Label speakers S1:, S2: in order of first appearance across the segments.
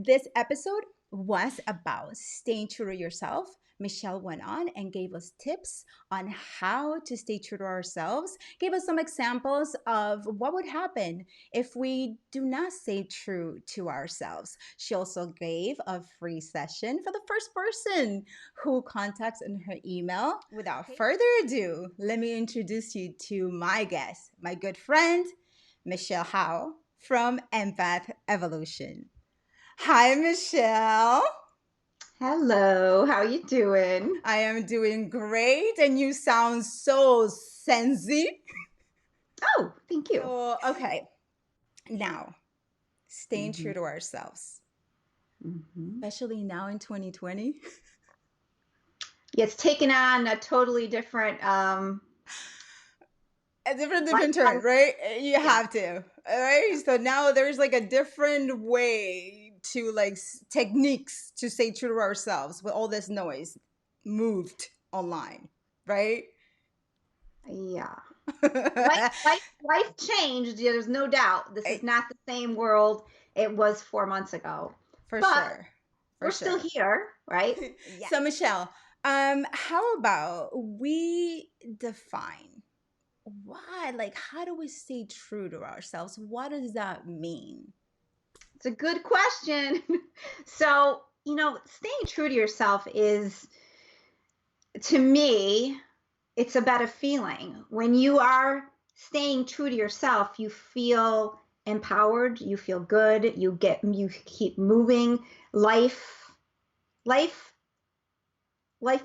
S1: this episode was about staying true to yourself, Michelle went on and gave us tips on how to stay true to ourselves, gave us some examples of what would happen if we do not stay true to ourselves. She also gave a free session for the first person who contacts in her email. Without further ado, let me introduce you to my guest, my good friend, Michelle Howe from Empath Evolution. Hi, Michelle.
S2: Hello, how you doing?
S1: I am doing great, and you sound so sensy.
S2: Oh, thank you.
S1: So, okay, now staying true to ourselves, especially now in 2020.
S2: Yeah, it's taken on a totally different
S1: A different turn, right? You have to, all right? So now there's like a different way to like techniques to stay true to ourselves with all this noise moved online, right?
S2: yeah. Life changed. There's no doubt. This is not the same world it was 4 months ago.
S1: For
S2: but
S1: sure. For
S2: we're
S1: sure.
S2: still here, right?
S1: Yeah. So Michelle, how about we define why, like, how do we stay true to ourselves? What does that mean?
S2: It's a good question. So, staying true to yourself is, to me, it's about a feeling. When you are staying true to yourself, you feel empowered, you feel good, you keep moving. Life life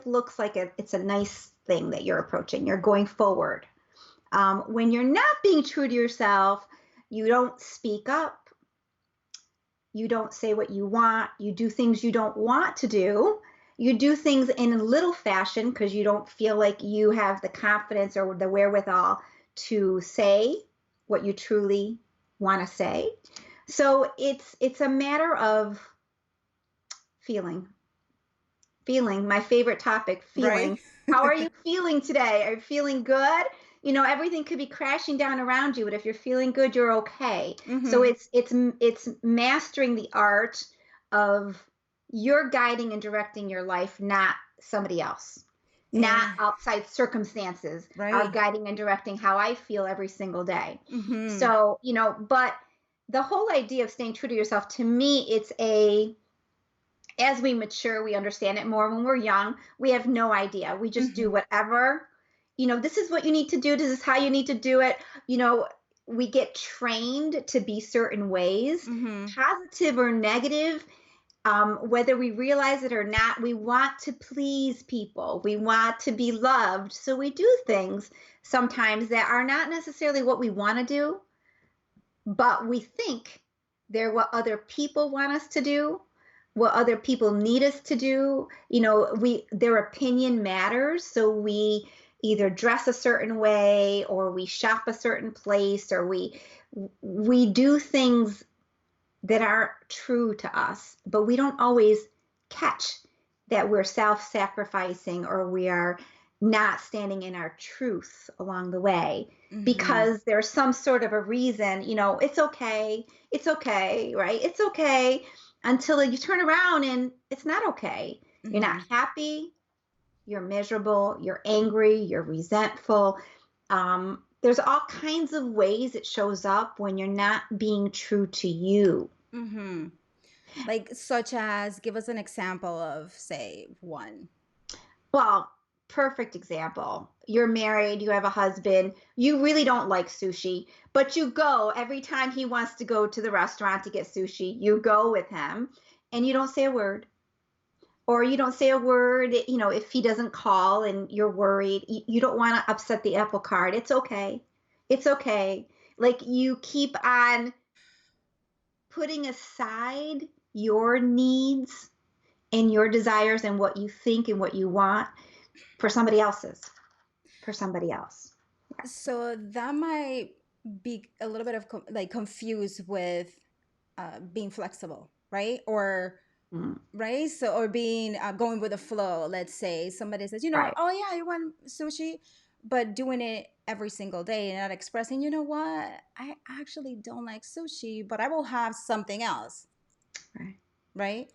S2: looks like it's a nice thing that you're approaching. You're going forward. When you're not being true to yourself, you don't speak up, you don't say what you want, you do things you don't want to do. You do things in a little fashion because you don't feel like you have the confidence or the wherewithal to say what you truly want to say. So it's a matter of feeling. Feeling, my favorite topic, feeling.
S1: Right?
S2: How are you feeling today? Are you feeling good? Everything could be crashing down around you, but if you're feeling good, you're okay. So it's mastering the art of you're guiding and directing your life, not somebody else. Not outside circumstances are
S1: Right.
S2: guiding and directing how I feel every single day. So, but the whole idea of staying true to yourself, to me, as we mature, we understand it more. When we're young, we have no idea. We just do whatever. This is what you need to do. This is how you need to do it. We get trained to be certain ways, positive or negative. Whether we realize it or not, we want to please people. We want to be loved. So we do things sometimes that are not necessarily what we want to do, but we think they're what other people want us to do, what other people need us to do. Their opinion matters. So we either dress a certain way, or we shop a certain place, or we do things that are true to us, but we don't always catch that we're self-sacrificing or we are not standing in our truth along the way, because there's some sort of a reason. It's okay, right? It's okay, until you turn around and it's not okay. You're not happy, you're miserable, you're angry, you're resentful. There's all kinds of ways it shows up when you're not being true to you.
S1: Like, such as, give us an example of, say, one.
S2: Well, perfect example. You're married, you have a husband, you really don't like sushi, but you go every time he wants to go to the restaurant to get sushi. You go with him and you don't say a word. Or you don't say a word, if he doesn't call and you're worried, you don't want to upset the apple cart. It's okay. It's okay. Like, you keep on putting aside your needs and your desires and what you think and what you want for somebody else.
S1: So that might be a little bit of like confused with being flexible, right? Or right, so, or being going with the flow. Let's say somebody says,
S2: Right.
S1: oh yeah, you want sushi, but doing it every single day and not expressing, you know what, I actually don't like sushi, but I will have something else.
S2: Right.
S1: right?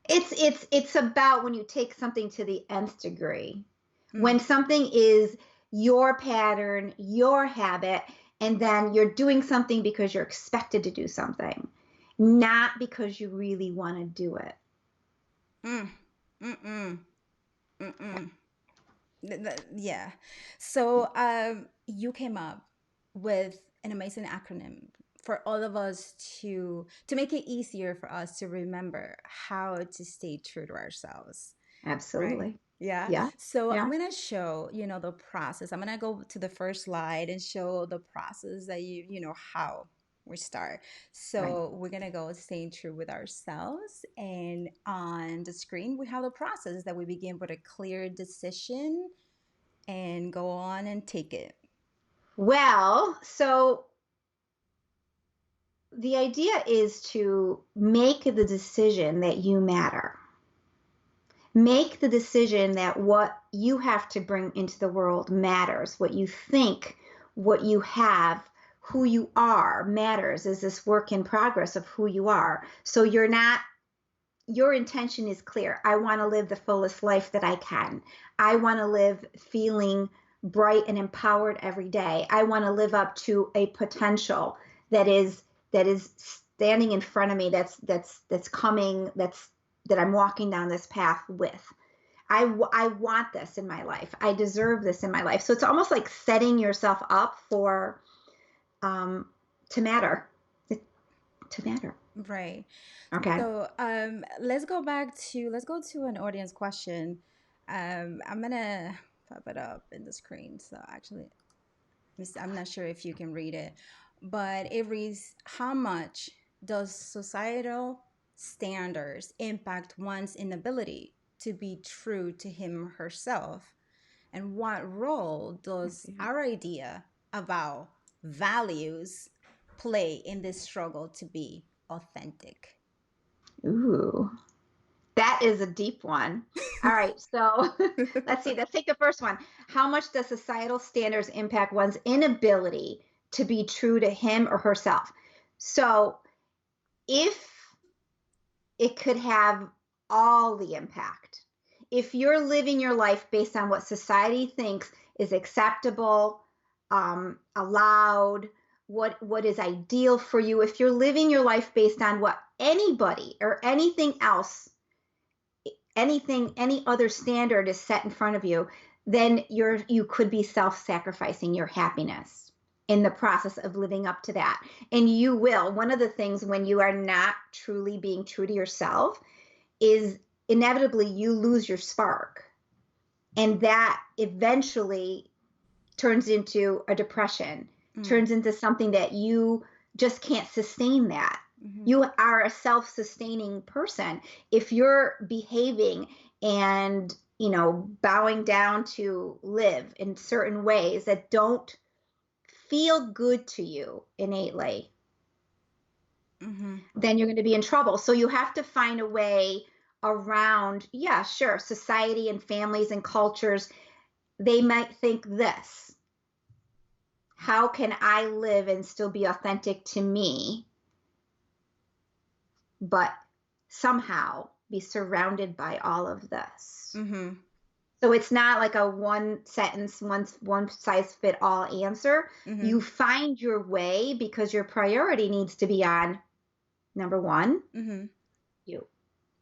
S2: It's about when you take something to the nth degree.
S1: Mm.
S2: When something is your pattern, your habit, and then you're doing something because you're expected to do something, not because you really want to do it.
S1: Mm. Mm-mm. Mm-mm. Yeah. So you came up with an amazing acronym for all of us to make it easier for us to remember how to stay true to ourselves. Right.
S2: Absolutely.
S1: Yeah.
S2: Yeah.
S1: So I'm
S2: Yeah.
S1: going to show, the process. I'm going to go to the first slide and show the process that how we start.
S2: Right.
S1: So we're going to go staying true with ourselves. And on the screen, we have the process that we begin with a clear decision and go on and take it.
S2: Well, so the idea is to make the decision that you matter. Make the decision that what you have to bring into the world matters. What you think, what you have, who you are matters, is this work in progress of who you are. So your intention is clear. I want to live the fullest life that I can. I want to live feeling bright and empowered every day. I want to live up to a potential that is standing in front of me, that's coming, that I'm walking down this path with. I want this in my life. I deserve this in my life. So it's almost like setting yourself up for um, to matter, to matter.
S1: Right.
S2: Okay.
S1: So let's go to an audience question. I'm gonna pop it up in the screen. So actually, I'm not sure if you can read it, but it reads, how much does societal standards impact one's inability to be true to him or herself? And what role does our idea about values play in this struggle to be authentic?
S2: Ooh. That is a deep one. All right, so let's see. Let's take the first one. How much does societal standards impact one's inability to be true to him or herself? So, if it could have all the impact, if you're living your life based on what society thinks is acceptable, allowed, what is ideal for you, if you're living your life based on what anybody or anything else, any other standard is set in front of you, then you could be self-sacrificing your happiness in the process of living up to that. And you will. One of the things when you are not truly being true to yourself is inevitably you lose your spark. And that eventually turns into a depression,
S1: Mm.
S2: turns into something that you just can't sustain that.
S1: Hmm.
S2: You are a self-sustaining person. If you're behaving and, bowing down to live in certain ways that don't feel good to you innately,
S1: Hmm.
S2: then you're going to be in trouble. So you have to find a way around, yeah, sure, society and families and cultures, they might think this. How can I live and still be authentic to me, but somehow be surrounded by all of this?
S1: Hmm.
S2: So it's not like a one sentence, one size fit all answer.
S1: Hmm.
S2: You find your way because your priority needs to be on number one,
S1: Hmm.
S2: you,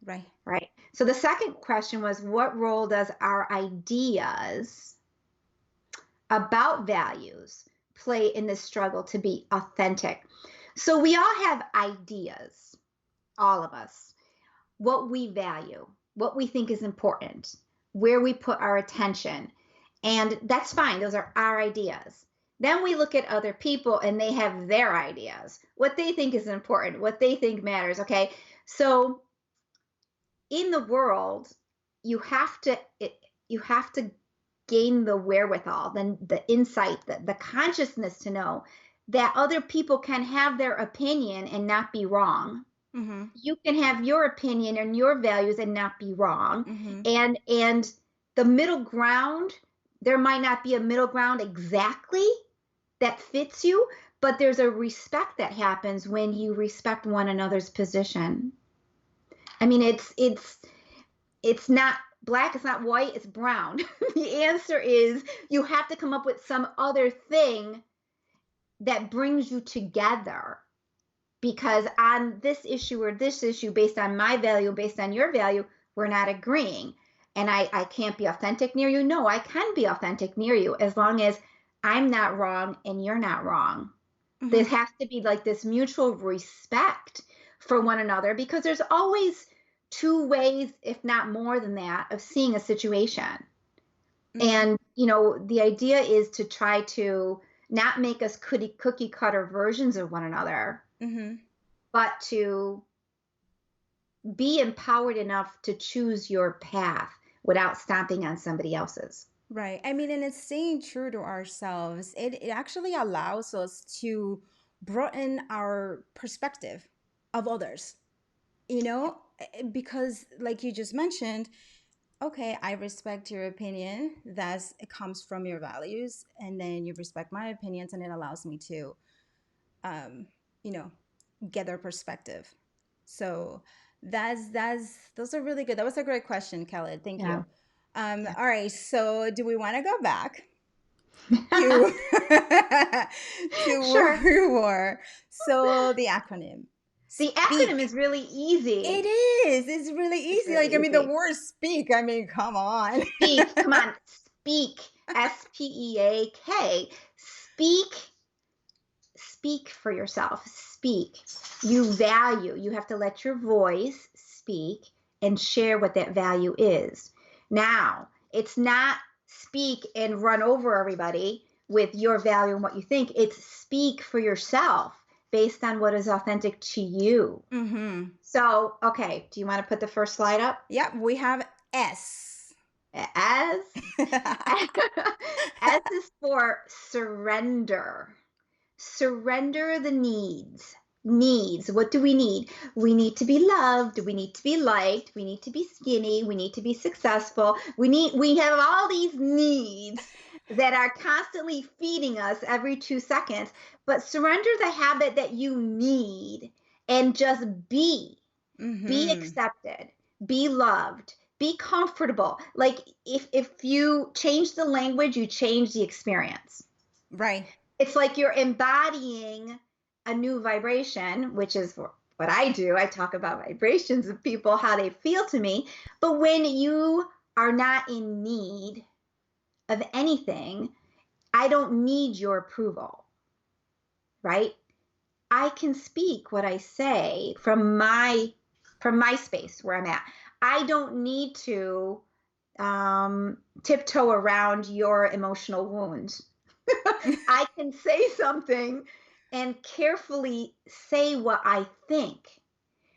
S1: Right.
S2: right? So the second question was, what role does our ideas about values play in this struggle to be authentic? So we all have ideas, all of us, what we value, what we think is important, where we put our attention. And that's fine. Those are our ideas. Then we look at other people and they have their ideas, what they think is important, what they think matters. Okay. So in the world, you have to, you have to gain the wherewithal, then the insight, the consciousness to know that other people can have their opinion and not be wrong.
S1: Hmm.
S2: You can have your opinion and your values and not be wrong.
S1: Hmm.
S2: And the middle ground, there might not be a middle ground exactly that fits you, but there's a respect that happens when you respect one another's position. I mean, it's not black, it's not white, it's brown. The answer is you have to come up with some other thing that brings you together. Because on this issue or this issue, based on my value, based on your value, we're not agreeing. And I can't be authentic near you. No, I can be authentic near you as long as I'm not wrong and you're not wrong. There
S1: Mm-hmm.
S2: has to be like this mutual respect for one another, because there's always two ways, if not more than that, of seeing a situation.
S1: Mm-hmm.
S2: And, the idea is to try to not make us cookie cutter versions of one another,
S1: Mm-hmm.
S2: but to be empowered enough to choose your path without stomping on somebody else's.
S1: Right. I mean, and it's staying true to ourselves. It actually allows us to broaden our perspective of others, because like you just mentioned, okay, I respect your opinion. It comes from your values, and then you respect my opinions, and it allows me to, um, you know, get their perspective. So that's those are really good. That was a great question, Kelly. Thank
S2: Yeah.
S1: you.
S2: Yeah.
S1: All right, so do we want to go back to to where
S2: Sure.
S1: we were? So the acronym
S2: The acronym
S1: SPEAK.
S2: is really
S1: It
S2: easy.
S1: is. It's really
S2: It's
S1: easy.
S2: really
S1: Like, I mean, the
S2: easy.
S1: word speak, I mean, come on.
S2: Speak. Come on. Speak. SPEAK. Speak. Speak for yourself. Speak. You have to let your voice speak and share what that value is. Now, it's not speak and run over everybody with your value and what you think. It's speak for yourself based on what is authentic to you.
S1: Mm-hmm.
S2: So, okay, do you want to put the first slide up?
S1: Yep, we have S.
S2: As S is for surrender. Surrender the needs. Needs. What do we need? We need to be loved. We need to be liked. We need to be skinny. We need to be successful. We have all these needs that are constantly feeding us every 2 seconds. But surrender the habit that you need and just be. Be
S1: Mm-hmm.
S2: accepted. Be loved. Be comfortable. Like if you change the language, you change the experience.
S1: Right.
S2: It's like you're embodying a new vibration, which is what I do. I talk about vibrations of people, how they feel to me. But when you are not in need of anything, I don't need your approval, right? I can speak what I say from my space where I'm at. I don't need to tiptoe around your emotional wounds. I can say something and carefully say what I think.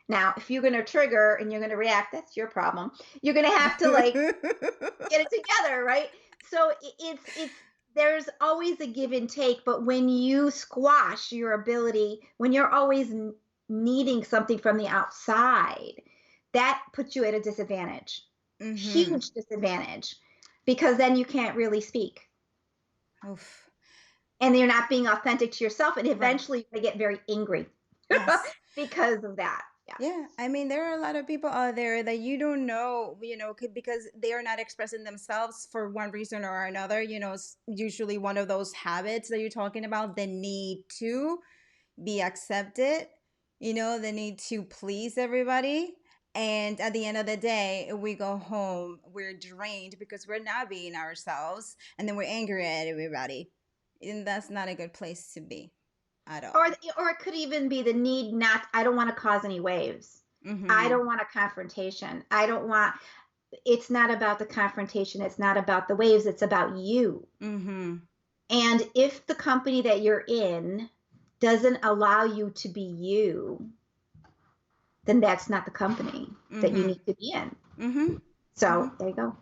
S2: Now, if you're going to trigger and you're going to react, that's your problem. You're going to have to like get it together, right? So it's there's always a give and take, but when you squash your ability, when you're always needing something from the outside, that puts you at a disadvantage.
S1: Mm-hmm.
S2: Huge disadvantage, because then you can't really speak
S1: Oof.
S2: and you're not being authentic to yourself, and
S1: Right.
S2: eventually they get very angry
S1: Yes.
S2: because of that. Yeah.
S1: Yeah, I mean, there are a lot of people out there that you don't know, because they are not expressing themselves for one reason or another. It's usually one of those habits that you're talking about, the need to be accepted, the need to please everybody. And at the end of the day, we go home, we're drained because we're not being ourselves, and then we're angry at everybody. And that's not a good place to be at
S2: or
S1: all.
S2: or it could even be the need not, I don't want to cause any waves. I
S1: Mm-hmm.
S2: don't want a confrontation. I don't want, it's not about the confrontation, it's not about the waves, it's about you.
S1: Mm-hmm.
S2: And if the company that you're in doesn't allow you to be you, then that's not the company that you
S1: Mm-hmm.
S2: need to be in.
S1: Mm-hmm. Mm-hmm.
S2: So there you go.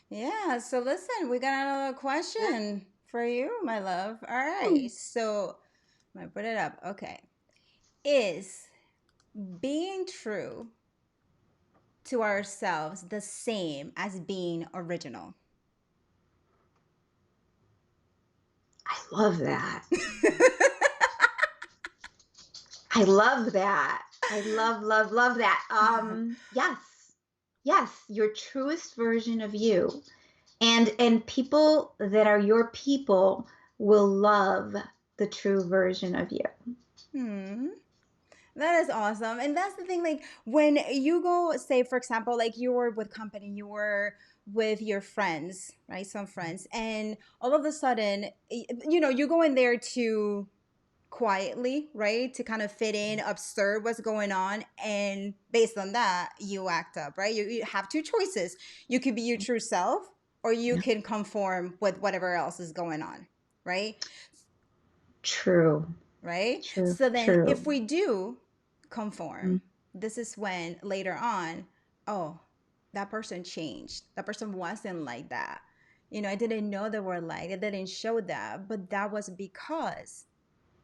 S1: Yeah, so listen, we got another
S2: Yeah.
S1: question for you, my love. All
S2: Hmm.
S1: right, so I'm gonna put it up. Okay. Is being true to ourselves the same as being original?
S2: I love that. I love that. I love, love, love that. Yes. Yes, your truest version of you. And people that are your people will love the true version of you.
S1: Hmm. That is awesome. And that's the thing, like when you go, say, for example, like you were with company, you were with your friends, right? Some friends, and all of a sudden, you go in there to quietly, right? To kind of fit in, observe what's going on. And based on that, you act up, right? You have two choices. You could be your true self, or you
S2: Yeah.
S1: can conform with whatever else is going on, right?
S2: True,
S1: Right?
S2: true,
S1: So then
S2: true.
S1: if we do
S2: Mm.
S1: conform, this is when later on, oh, that person changed. That person wasn't like that. I didn't know they were like, I didn't show that, but that was because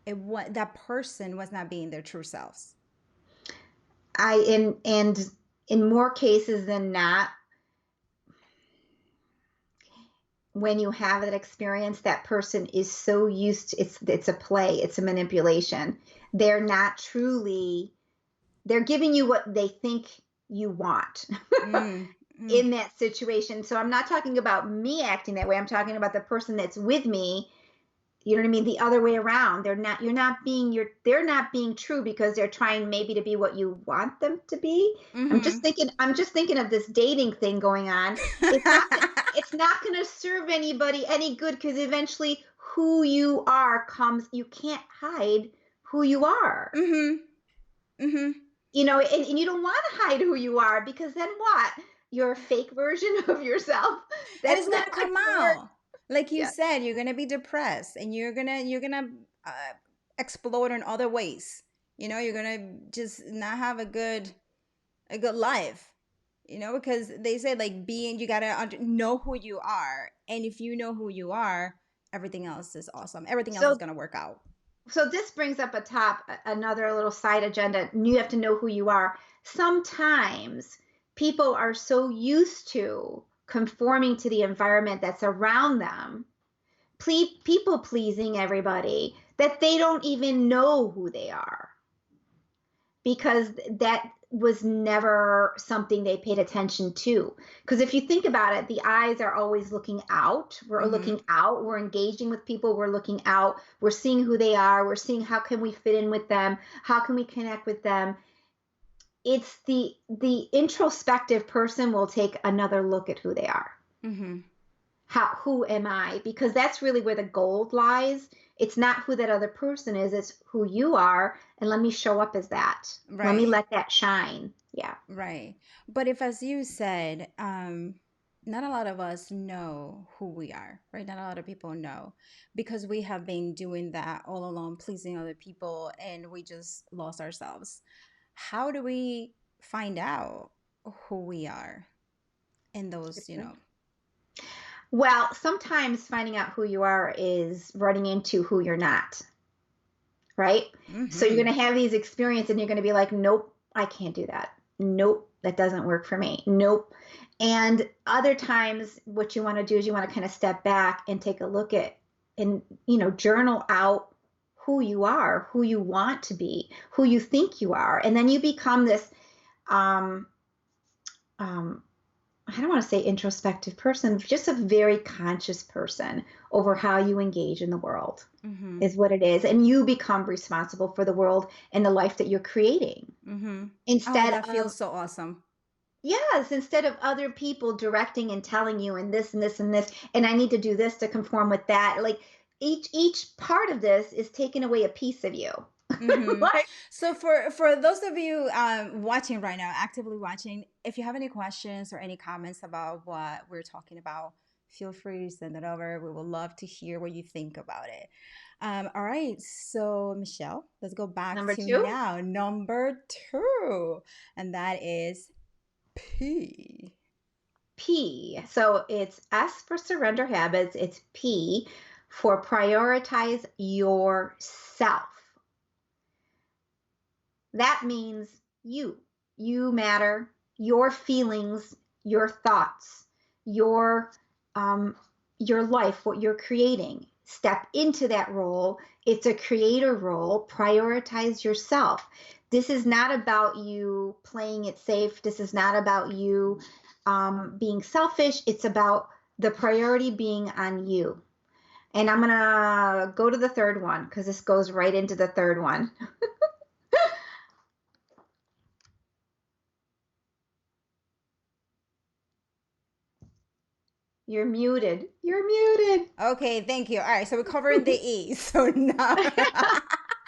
S1: that person was not being their true selves.
S2: And in more cases than not, when you have that experience, that person is so used to it's a play, it's a manipulation. They're not truly, they're giving you what they think you want
S1: Mm, mm,
S2: in that situation. So I'm not talking about me acting that way. I'm talking about the person that's with me. You know what I mean? The other way around. They're not being true because they're trying maybe to be what you want them to be.
S1: mm-hmm.
S2: I'm just thinking of this dating thing going on. It's not going to serve anybody any good because eventually who you are comes, you can't hide who you are.
S1: Mm-hmm. Mm-hmm.
S2: And you don't want to hide who you are because then what? You're a fake version of yourself.
S1: And
S2: That's
S1: it's
S2: not
S1: gonna come
S2: going to work.
S1: out. Like you
S2: Yeah.
S1: said, you're gonna be depressed, and you're gonna explode in other ways. You're gonna just not have a good life. Because they say like you gotta know who you are, and if you know who you are, everything else is awesome. Everything else is
S2: So
S1: gonna work out.
S2: so this brings up another little side agenda. You have to know who you are. Sometimes people are so used to conforming to the environment that's around them, people pleasing everybody, that they don't even know who they are because that was never something they paid attention to. Because if you think about it, the eyes are always looking out. We're
S1: Mm-hmm.
S2: looking out. We're engaging with people. We're looking out. We're seeing who they are. We're seeing how can we fit in with them? How can we connect with them? It's the introspective person will take another look at who they are.
S1: Mm-hmm.
S2: Who am I? Because that's really where the gold lies. It's not who that other person is, it's who you are. And let me show up as that. Let me
S1: Right.
S2: let that shine. Yeah.
S1: Right. But if, as you said, not a lot of us know who we are, right? Not a lot of people know because we have been doing that all along, pleasing other people, and we just lost ourselves. How do we find out who we are in those,
S2: Well, sometimes finding out who you are is running into who you're not, right? So you're
S1: Mm-hmm.
S2: going to have these experiences and you're going to be like, nope, I can't do that. Nope, that doesn't work for me. Nope. And other times, what you want to do is you want to kind of step back and take a look at and, journal out who you are, who you want to be, who you think you are. And then you become this, um, um, I don't want to say introspective person, just a very conscious person over how you engage in the world
S1: Mm-hmm.
S2: is what it is. And you become responsible for the world and the life that you're creating
S1: Mm-hmm. Oh,
S2: instead
S1: that feels
S2: of,
S1: so awesome.
S2: yes, instead of other people directing and telling you and this and this and this, and I need to do this to conform with that. Like each part of this is taking away a piece of you.
S1: Mm-hmm.
S2: Like,
S1: So for those of you watching right now, actively watching, if you have any questions or any comments about what we're talking about, feel free to send it over. We would love to hear what you think about it. All right, so Michelle, let's go back
S2: number
S1: to
S2: two,
S1: now number two, and that is P.
S2: P. So it's S for surrender habits. It's P for prioritize yourself. That means you. You matter. Your feelings, your thoughts, your um, your life, what you're creating. Step into that role. It's a creator role. Prioritize yourself. This is not about you playing it safe. This is not about you being selfish. It's about the priority being on you. And I'm going to go to the third one because this goes right into the third one. You're muted. You're muted.
S1: Okay, thank you. All right, so we're covering the E. So now,
S2: All right,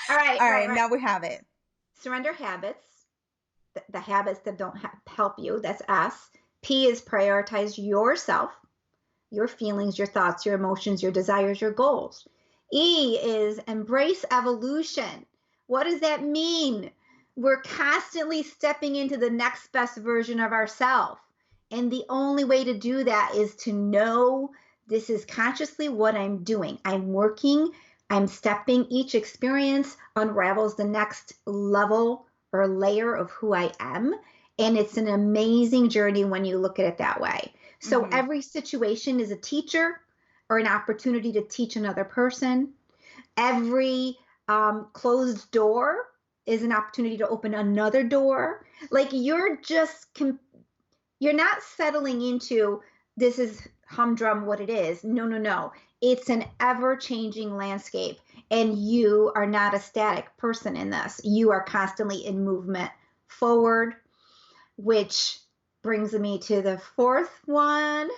S1: all
S2: right,
S1: right,
S2: right.
S1: now we have it.
S2: Surrender habits, the habits that don't help you. That's S. P is prioritize yourself, your feelings, your thoughts, your emotions, your desires, your goals. E is embrace evolution. What does that mean? We're constantly stepping into the next best version of ourselves. And the only way to do that is to know this is consciously what I'm doing. I'm working, I'm stepping. Each experience unravels the next level or layer of who I am. And it's an amazing journey when you look at it that way. So
S1: Mm-hmm.
S2: every situation is a teacher or an opportunity to teach another person. Every closed door is an opportunity to open another door. Like you're not settling into this is humdrum what it is. No, no, no. It's an ever changing landscape. And you are not a static person in this. You are constantly in movement forward, which brings me to the fourth one.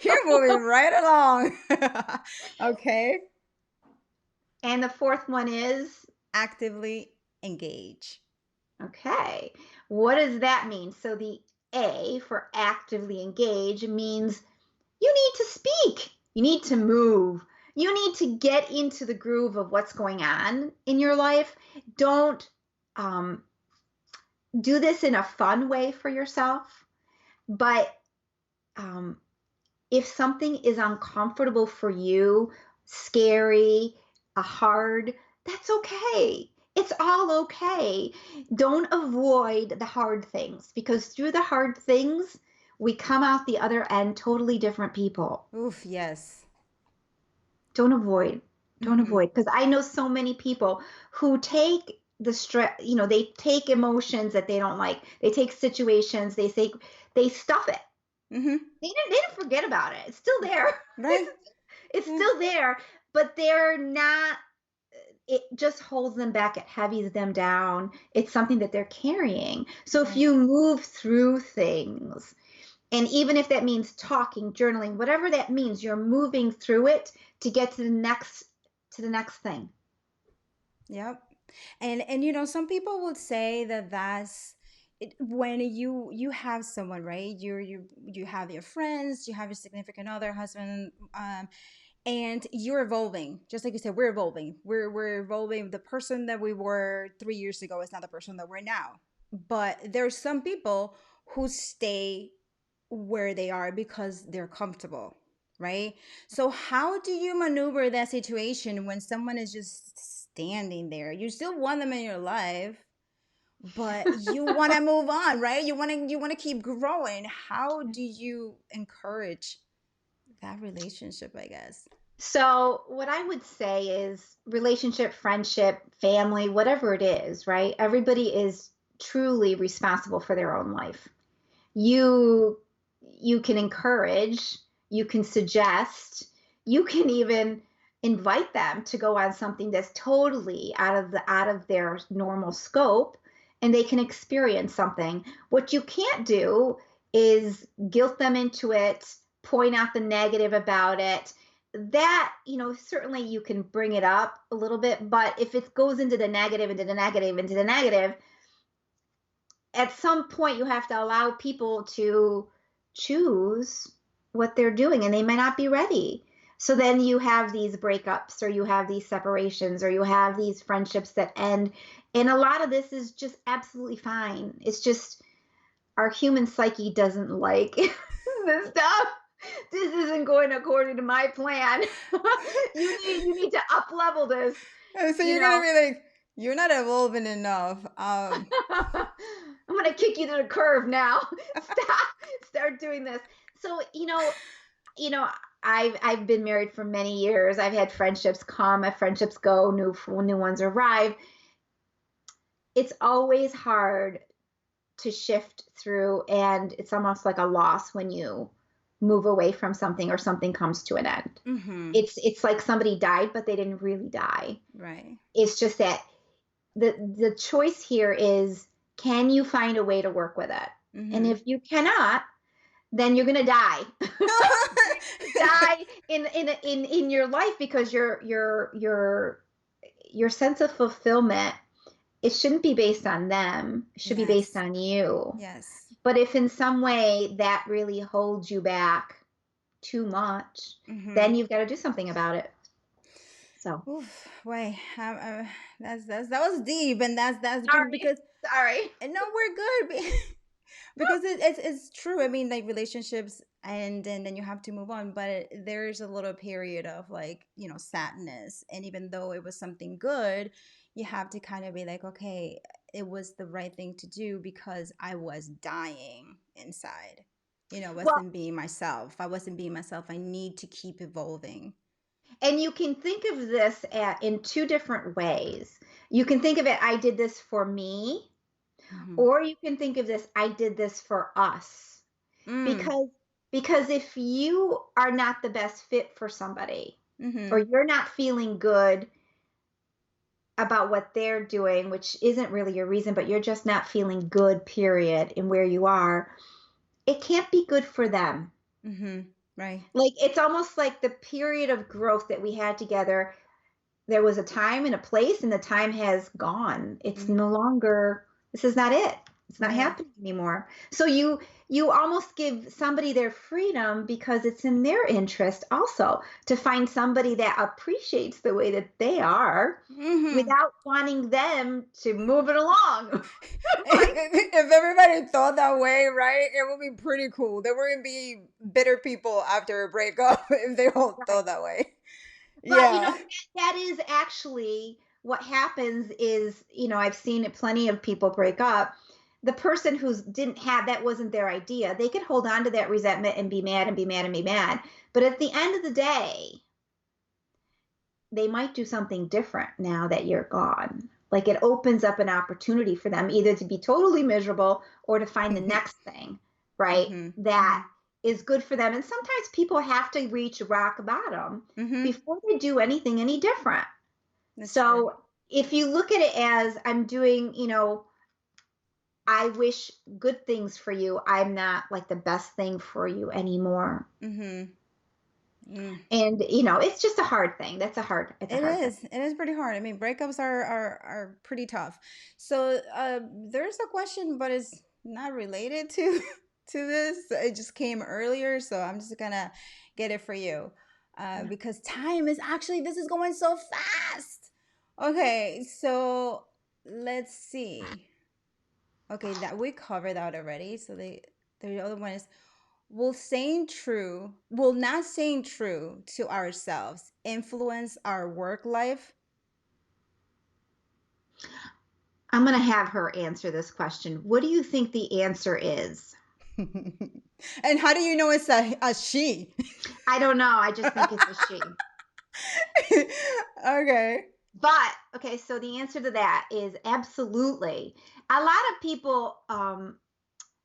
S1: You're moving right along. Okay.
S2: And the fourth one is,
S1: Actively engage.
S2: okay, what does that mean? So the A for actively engage means you need to speak, you need to move, you need to get into the groove of what's going on in your life. Don't um, do this in a fun way for yourself, but um, if something is uncomfortable for you, scary, hard, that's okay. It's all okay. Don't avoid the hard things because through the hard things, we come out the other end totally different people.
S1: Oof, yes.
S2: Don't avoid. Don't
S1: Mm-hmm.
S2: avoid. Because I know so many people who take the stress, they take emotions that they don't like. They take situations, they stuff it.
S1: Mm-hmm.
S2: They didn't forget about it. It's still there.
S1: Right?
S2: It's
S1: Yeah.
S2: still there, but they're not, it just holds them back. It heavies them down. It's something that they're carrying. So if
S1: Right.
S2: you move through things, and even if that means talking, journaling, whatever that means, you're moving through it to get to the next thing.
S1: Yep. And some people would say that that's it, when you have someone, right? You have your friends, you have your significant other, husband, and you're evolving. Just like you said, we're evolving. We're evolving. The person that we were 3 years ago is not the person that we're now. But there's some people who stay where they are because they're comfortable, right? So how do you maneuver that situation when someone is just standing there? You still want them in your life, but you want to move on, right? You want to keep growing. How do you encourage that relationship, I guess?
S2: So, what I would say is relationship, friendship, family, whatever it is, right? Everybody is truly responsible for their own life. You you can encourage, you can suggest, you can even invite them to go on something that's totally out of their normal scope and they can experience something. What you can't do is guilt them into it, point out the negative about it. That, certainly you can bring it up a little bit, but if it goes into the negative, into the negative, into the negative, at some point you have to allow people to choose what they're doing and they may not be ready. So then you have these breakups or you have these separations or you have these friendships that end. And a lot of this is just absolutely fine. It's just our human psyche doesn't like this stuff. This isn't going according to my plan. You need to up level this,
S1: So
S2: you
S1: you're gonna
S2: know.
S1: be like, you're not evolving enough.
S2: I'm gonna kick you to the curve now. Stop. Start doing this. So you know, I've been married for many years. I've had friendships come, my friendships go, new ones arrive. it's always hard to shift through, and it's almost like a loss when you move away from something or something comes to an end.
S1: Mm-hmm.
S2: It's like somebody died, but they didn't really die.
S1: Right.
S2: It's just that the choice here is, can you find a way to work with it? And
S1: Mm-hmm.
S2: if you cannot, then you're gonna die. Die in your life, because your sense of fulfillment, it shouldn't be based on them. It should be based
S1: Yes.
S2: on you.
S1: Yes.
S2: But if in some way that really holds you back too much,
S1: Mm-hmm.
S2: then you've got to do something about it. So
S1: Oof, wait, that was deep, and that's good
S2: sorry,
S1: because
S2: sorry.
S1: no, we're good because it's true. I mean, like relationships, and then you have to move on, but there's a little period of like sadness, and even though it was something good, you have to kind of be like, okay, it was the right thing to do because I was dying inside. I
S2: Well,
S1: wasn't being myself. I wasn't being myself. I need to keep evolving.
S2: and you can think of this in two different ways. You can think of it, I did this for me,
S1: Hmm.
S2: or you can think of this, I did this for us.
S1: Mm.
S2: Because if you are not the best fit for somebody, or
S1: Mm-hmm.
S2: you're not feeling good about what they're doing, which isn't really your reason, but you're just not feeling good, period, in where you are, it can't be good for them.
S1: Mm-hmm. Right.
S2: Like, it's almost like the period of growth that we had together. There was a time and a place, and the time has gone. It's
S1: Mm-hmm.
S2: no longer, this is not it. It's not
S1: Right.
S2: happening anymore. So you almost give somebody their freedom, because it's in their interest also to find somebody that appreciates the way that they are,
S1: Mm-hmm.
S2: without wanting them to move it along. Like,
S1: If everybody thought that way, right, it would be pretty cool. There wouldn't be bitter people after a breakup if they all
S2: right.
S1: thought that way.
S2: But
S1: Yeah.
S2: that is actually what happens. Is, I've seen it, plenty of people break up. The person who's didn't have, that wasn't their idea, they could hold on to that resentment and be mad and be mad and be mad. But at the end of the day, they might do something different now that you're gone. Like, it opens up an opportunity for them either to be totally miserable, or to find the
S1: Mm-hmm.
S2: next thing, right?
S1: Mm-hmm.
S2: That is good for them. And sometimes people have to reach rock bottom
S1: Mm-hmm.
S2: before they do anything any different.
S1: That's true.
S2: So if you look at it as, I'm doing, I wish good things for you, I'm not like the best thing for you anymore.
S1: Mm-hmm. Mm.
S2: And it's just a hard thing. It's a
S1: It
S2: hard thing.
S1: is. It is pretty hard. I mean, breakups are pretty tough. So there's a question, but it's not related to to this. It just came earlier, so I'm just gonna get it for you,
S2: Yeah.
S1: because time is actually this is going so fast. Okay, so let's see. Okay, that we covered that already. So the other one is, will not saying true to ourselves influence our work life?
S2: I'm going to have her answer this question. What do you think the answer is?
S1: And how do you know it's a she?
S2: I don't know. I just think it's a she.
S1: Okay.
S2: But okay, so the answer to that is absolutely. A lot of people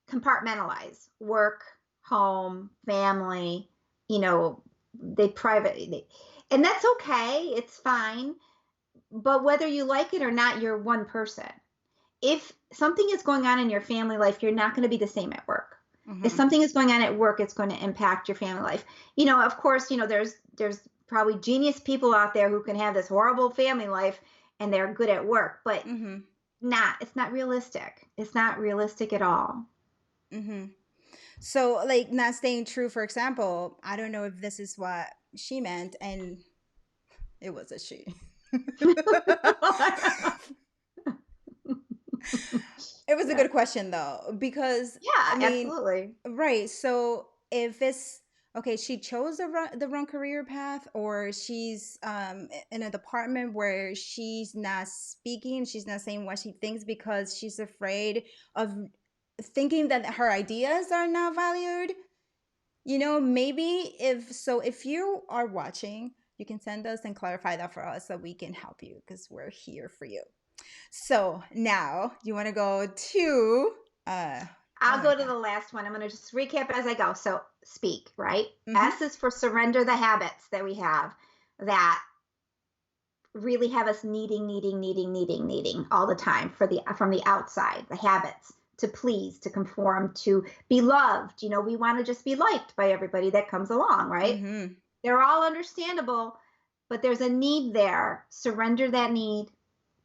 S2: compartmentalize work, home, family, you know, they private, and that's okay. It's fine. But whether you like it or not, you're one person. If something is going on in your family life, you're not going to be the same at work. If
S1: Mm-hmm.
S2: something is going on at work, it's going to impact your family life. Of course, there's probably genius people out there who can have this horrible family life and they're good at work, but
S1: Mm-hmm.
S2: it's not realistic. It's not realistic at all.
S1: Mm-hmm. So, like, not staying true, for example, I don't know if this is what she meant, and it was a she. It was a
S2: Yeah.
S1: good question though, because I
S2: Yeah,
S1: mean,
S2: absolutely.
S1: right. So if it's okay, she chose the wrong career path, or she's in a department where she's not speaking, she's not saying what she thinks because she's afraid of thinking that her ideas are not valued. Maybe if you are watching, you can send us and clarify that for us so we can help you because we're here for you. So now you want to go to oh
S2: I'll
S1: my
S2: go to
S1: god.
S2: the last one. I'm going to just recap as I go. So speak, right?
S1: Mm-hmm.
S2: S is for surrender the habits that we have that really have us needing all the time from the outside, the habits to please, to conform, to be loved. We want to just be liked by everybody that comes along, right?
S1: Mm-hmm.
S2: They're all understandable, but there's a need there. Surrender that need.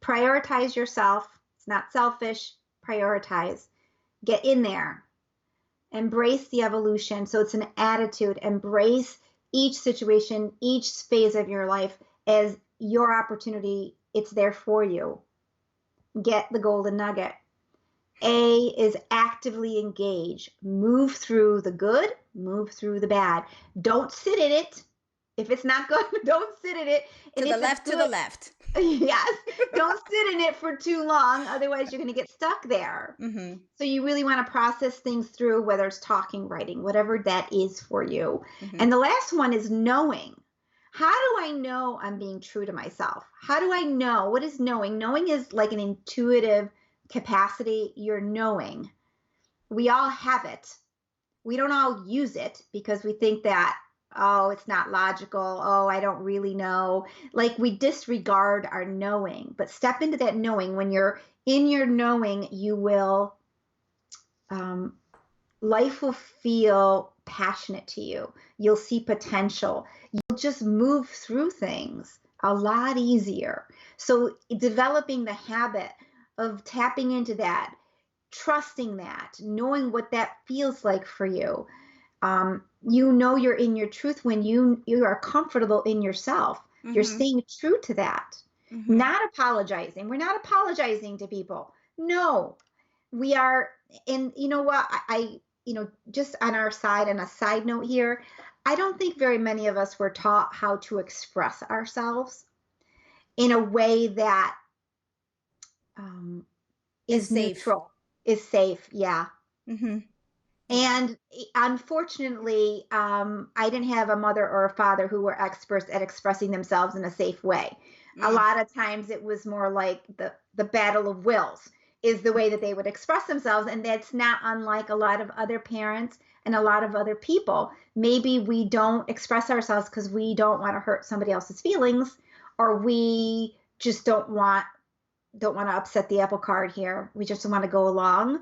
S2: Prioritize yourself. It's not selfish. Prioritize. Get in there. Embrace the evolution. So it's an attitude. Embrace each situation, each phase of your life as your opportunity. It's there for you. Get the golden nugget. A is actively engage. Move through the good, move through the bad. Don't sit in it. If it's not good, don't sit in it.
S1: To
S2: And
S1: the
S2: if it's
S1: left, to the
S2: good,
S1: left.
S2: yes, don't sit in it for too long. Otherwise, you're going to get stuck there.
S1: Mm-hmm.
S2: So you really want to process things through, whether it's talking, writing, whatever that is for you.
S1: Mm-hmm.
S2: And the last one is knowing. How do I know I'm being true to myself? How do I know? What is knowing? Knowing is like an intuitive capacity. You're knowing. We all have it. We don't all use it because we think that, oh, it's not logical. Oh, I don't really know. Like we disregard our knowing, but step into that knowing. When you're in your knowing, you will, um, life will feel passionate to you. You'll see potential. You'll just move through things a lot easier. So developing the habit of tapping into that, trusting that, knowing what that feels like for you. You're in your truth when you are comfortable in yourself. You're
S1: Mm-hmm.
S2: staying true to that,
S1: Mm-hmm.
S2: not apologizing. We're not apologizing to people. No, we are. And you know what? Just on our side, on a side note here, I don't think very many of us were taught how to express ourselves in a way that um,
S1: It's
S2: is
S1: safe.
S2: neutral, is safe. Yeah.
S1: Mm-hmm. Yeah.
S2: And unfortunately, I didn't have a mother or a father who were experts at expressing themselves in a safe way. A
S1: Mm.
S2: lot of times it was more like the battle of wills is the way that they would express themselves. And that's not unlike a lot of other parents and a lot of other people. Maybe we don't express ourselves because we don't want to hurt somebody else's feelings, or we just don't want to upset the apple cart here. We just want to go along.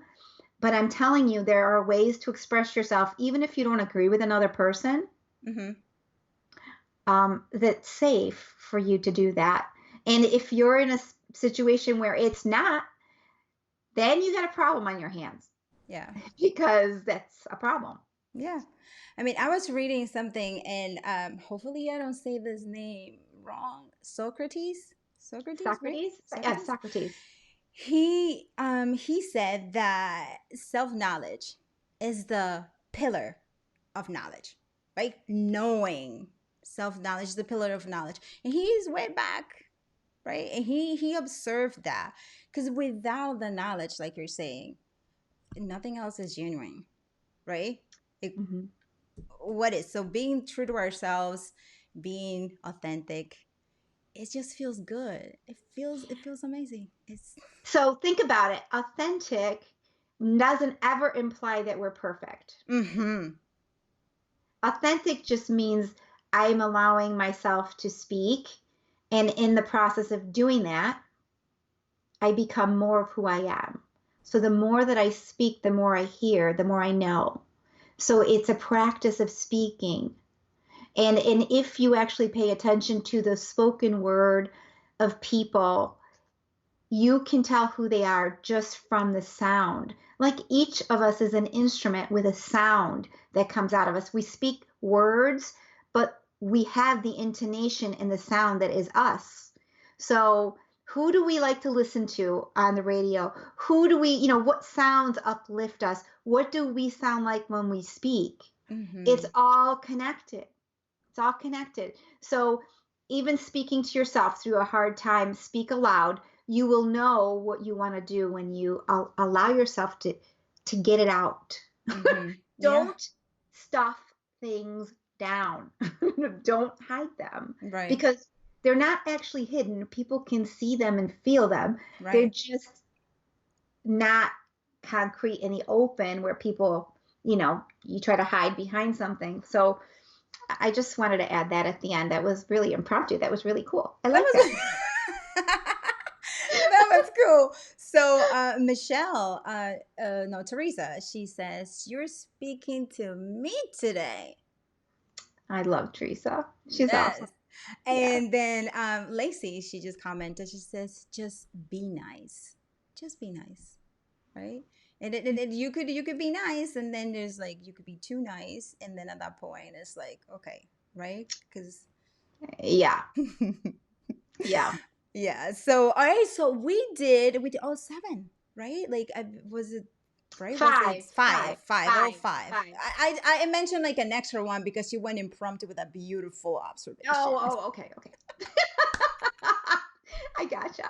S2: But I'm telling you, there are ways to express yourself, even if you don't agree with another person,
S1: Mm-hmm.
S2: that's safe for you to do that. And if you're in a situation where it's not, then you got a problem on your hands
S1: Yeah.
S2: because that's a problem.
S1: Yeah. I mean, I was reading something, and hopefully I don't say this name wrong. Socrates? Socrates, right?
S2: Socrates? Yeah,
S1: Socrates?
S2: Socrates.
S1: He said that self-knowledge is the pillar of knowledge, right? Knowing. Self-knowledge is the pillar of knowledge. And he's way back, right? And he observed that. Because without the knowledge, like you're saying, nothing else is genuine, right? It,
S2: Hmm.
S1: what is so being true to ourselves, being authentic, it just feels good. It feels amazing. It's
S2: So think about it. Authentic doesn't ever imply that we're perfect.
S1: mm-hmm.
S2: Authentic just means I'm allowing myself to speak. And in the process of doing that, I become more of who I am. So the more that I speak, the more I hear, the more I know. So it's a practice of speaking. And if you actually pay attention to the spoken word of people, you can tell who they are just from the sound. Like each of us is an instrument with a sound that comes out of us. We speak words, but we have the intonation and the sound that is us. So, who do we like to listen to on the radio? Who do what sounds uplift us? What do we sound like when we speak? It's
S1: Mm-hmm.
S2: all connected. It's all connected. So even speaking to yourself through a hard time, speak aloud. You will know what you want to do when you allow yourself to get it out.
S1: Mm-hmm. Yeah.
S2: Don't stuff things down. Don't hide them
S1: Right.
S2: because they're not actually hidden. People can see them and feel them. They're
S1: Right.
S2: just not concrete in the open where people, you try to hide behind something. So I just wanted to add that at the end. That was really impromptu. That was really cool. I
S1: That
S2: like that.
S1: was that was cool. So Michelle, no, Teresa, she says, "You're speaking to me today."
S2: I love Teresa. She's awesome.
S1: Yes.
S2: Yes.
S1: And then Lacey, she just commented, she says, "Just be nice. Just be nice." Right? And you could be nice, and then there's like you could be too nice, and then at that point it's like, okay, right? Because
S2: Yeah. Yeah.
S1: yeah. So all right, so we did all seven, right? Like was it right? Was it
S2: Five,
S1: five?
S2: five,
S1: Five, all
S2: five,
S1: five.
S2: five.
S1: I mentioned like an extra one because you went impromptu with a beautiful observation.
S2: Okay, okay. I gotcha.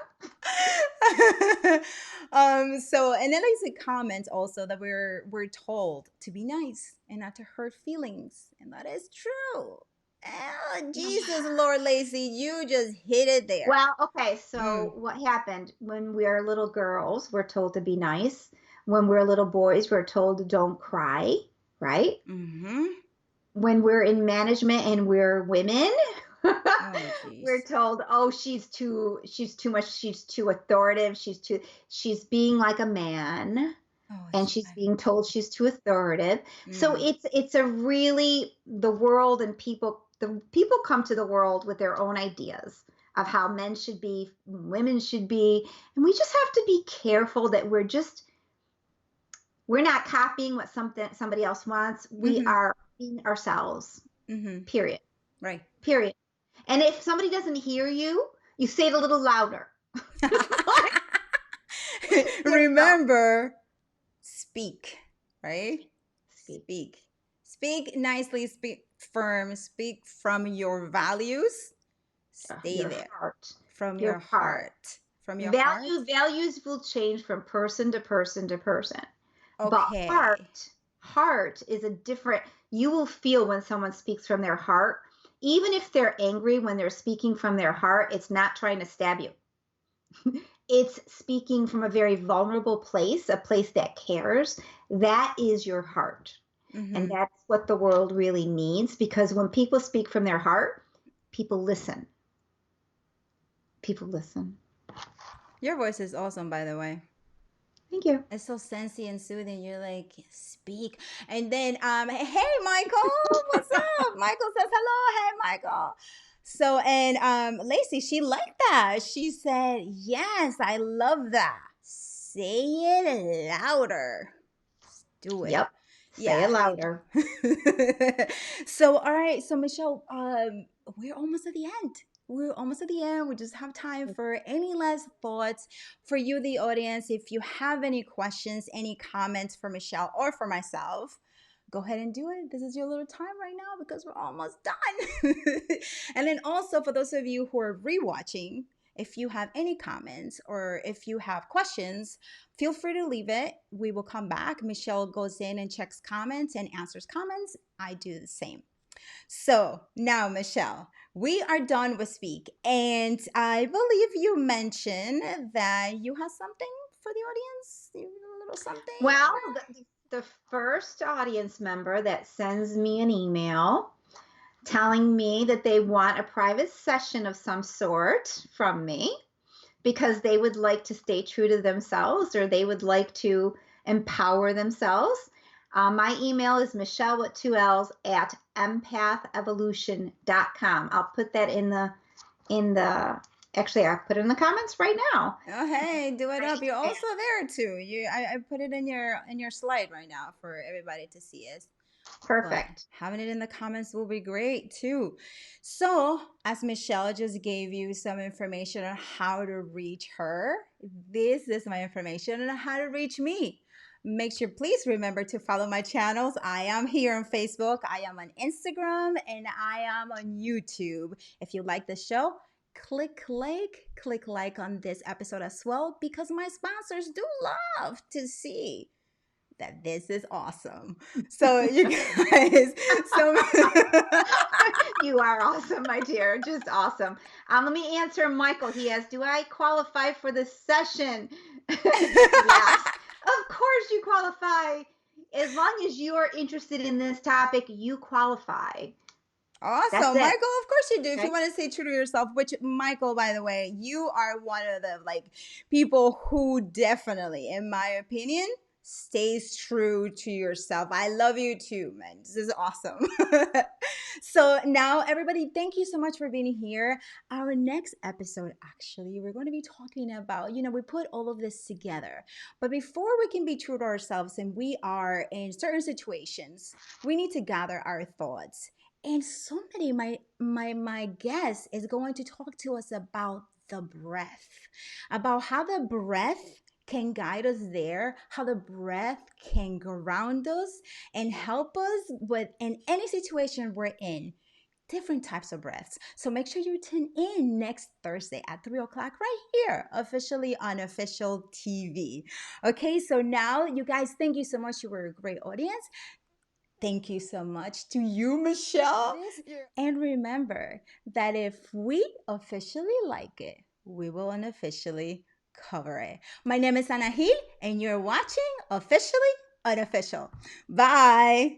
S1: So and then there's a comment also that we're told to be nice and not to hurt feelings, and that is true. Oh, Jesus, Lord Lacey, you just hit it there.
S2: Well, okay, so
S1: Mm.
S2: what happened when we're little girls, we're told to be nice. When we're little boys, we're told don't cry, right?
S1: Mm-hmm.
S2: When we're in management and we're women,
S1: Oh,
S2: we're
S1: jeez.
S2: told, oh, she's too much, she's too authoritative, she's being like a man,
S1: Oh,
S2: and she's being told she's too authoritative. So
S1: mm,
S2: it's a really the world and the people come to the world with their own ideas of how men should be, women should be, and we just have to be careful that we're not copying what somebody else wants. We
S1: mm-hmm,
S2: are being ourselves.
S1: mm-hmm.
S2: Period.
S1: Right.
S2: Period. And if somebody doesn't hear you, you say it a little louder. It's like, there you go.
S1: Remember, speak, right?
S2: Speak.
S1: Speak. Speak nicely, speak firm, speak from your values. Stay
S2: Your
S1: there.
S2: heart.
S1: From
S2: Your
S1: your
S2: heart.
S1: heart. From your heart?
S2: Values will change from person to person to person. But
S1: Okay.
S2: heart is a different, you will feel when someone speaks from their heart. Even if they're angry when they're speaking from their heart, it's not trying to stab you. It's speaking from a very vulnerable place, a place that cares. That is your heart. And
S1: Mm-hmm.
S2: that's what the world really needs, because when people speak from their heart, people listen. People listen.
S1: Your voice is awesome, by the way.
S2: Thank you.
S1: It's so sensy and soothing. You're like, speak. And then, hey, Michael, what's up? Michael says hello. Hey, Michael. So, and Lacey, she liked that. She said, yes, I love that. Say it louder. Let's do it.
S2: Yep. Say it
S1: Yeah.
S2: louder.
S1: So, all right. So, Michelle, we're almost at the end. We're almost at the end. We just have time for any last thoughts for you, the audience. If you have any questions, any comments for Michelle or for myself, go ahead and do it. This is your little time right now because we're almost done. And then also for those of you who are rewatching, if you have any comments or if you have questions, feel free to leave it. We will come back. Michelle goes in and checks comments and answers comments. I do the same. So now, Michelle, we are done with Speak. And I believe you mentioned that you have something for the audience. You have a little something.
S2: Well, the first audience member that sends me an email telling me that they want a private session of some sort from me because they would like to stay true to themselves or they would like to empower themselves. My email is Michelle with two L's at empathevolution.com. I'll put that actually I'll put it in the comments right now.
S1: Oh, hey, do it
S2: My
S1: up. You're
S2: email.
S1: also there too. I put it in your slide right now for everybody to see it. But
S2: Perfect.
S1: having it in the comments will be great too. So, as Michelle just gave you some information on how to reach her, this is my information on how to reach me. Make sure, please remember to follow my channels. I am here on Facebook, I am on Instagram, and I am on YouTube. If you like the show, click like on this episode as well because my sponsors do love to see that this is awesome. So you guys, so
S2: You are awesome, my dear. Just awesome. Let me answer Michael. He has, do I qualify for this session? He laughs. Of course you qualify. As long as you are interested in this topic, you qualify. That's
S1: awesome,
S2: it.
S1: Michael. Of course you do. If you
S2: Okay.
S1: want to stay true to yourself, which Michael, by the way, you are one of the like people who definitely, in my opinion, stays true to yourself. I love you too, man. This is awesome. So now, everybody, thank you so much for being here. Our next episode, actually, we're going to be talking about, we put all of this together. But before we can be true to ourselves and we are in certain situations, we need to gather our thoughts. And somebody, my guest, is going to talk to us about the breath, about how the breath can guide us there, how the breath can ground us and help us with in any situation we're in. Different types of breaths. So make sure you tune in next Thursday at 3 o'clock right here, officially on Official TV. Okay, so now you guys, thank you so much. You were a great audience. Thank you so much to you, Michelle. And remember that if we officially like it, we will unofficially cover it. My name is Anahil, and you're watching Officially Unofficial. Bye.